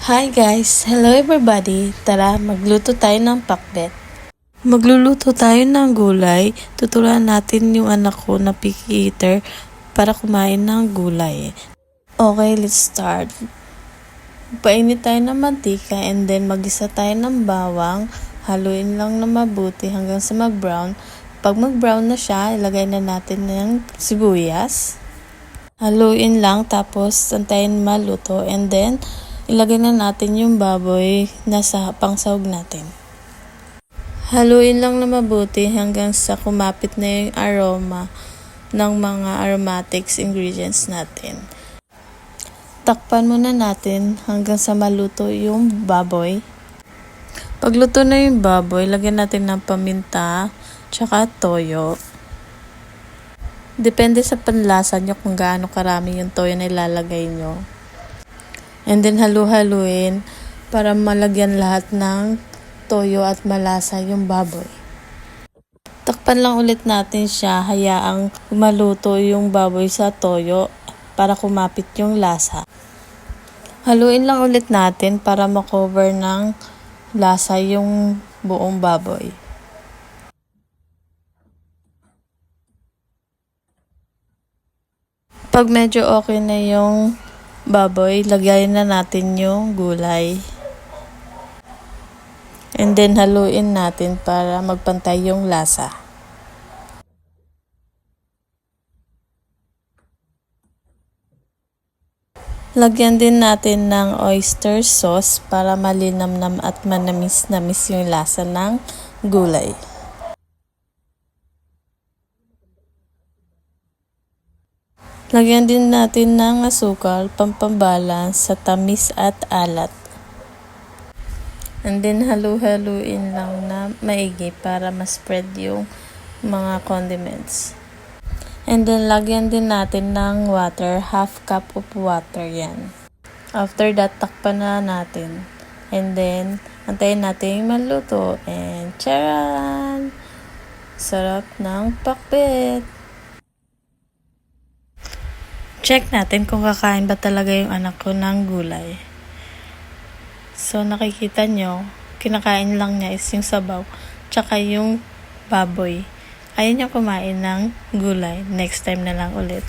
Hi guys! Hello everybody! Tara, magluto tayo ng pakbet. Magluluto tayo ng gulay. Tuturuan natin yung anak ko na picky eater para kumain ng gulay. Okay, let's start. Painit tayo ng mantika and then magisa tayo ng bawang. Haluin lang na mabuti hanggang sa mag-brown. Pag mag-brown na siya, ilagay na natin ng sibuyas. Haluin lang tapos antayin maluto and then ilagay na natin yung baboy na sa pangsahog natin. Haluin lang na mabuti hanggang sa kumapit na yung aroma ng mga aromatics ingredients natin. Takpan muna natin hanggang sa maluto yung baboy. Pagluto na yung baboy, lagyan natin ng paminta tsaka toyo. Depende sa panlasa nyo kung gaano karami yung toyo na ilalagay nyo. And then halu-haluin para malagyan lahat ng toyo at malasa yung baboy. Takpan lang ulit natin siya, hayaang maluto yung baboy sa toyo para kumapit yung lasa. Haluin lang ulit natin para makover ng lasa yung buong baboy. Pag medyo okay na yung baboy, lagyan na natin yung gulay. And then haluin natin para magpantay yung lasa. Lagyan din natin ng oyster sauce para malinamnam at manamis-namis yung lasa ng gulay. Lagyan din natin ng asukal, pampabalance sa tamis at alat. And then halu-haluin lang na maigi para ma-spread yung mga condiments. And then lagyan din natin ng water, half cup of water yan. After that, takpan na natin. And then, antayin natin yung maluto. And charan! Sarap ng pakbet! Check natin kung kakain ba talaga yung anak ko ng gulay. So, nakikita nyo, kinakain lang niya is yung sabaw, tsaka yung baboy. Ayaw niya kumain ng gulay. Next time na lang ulit.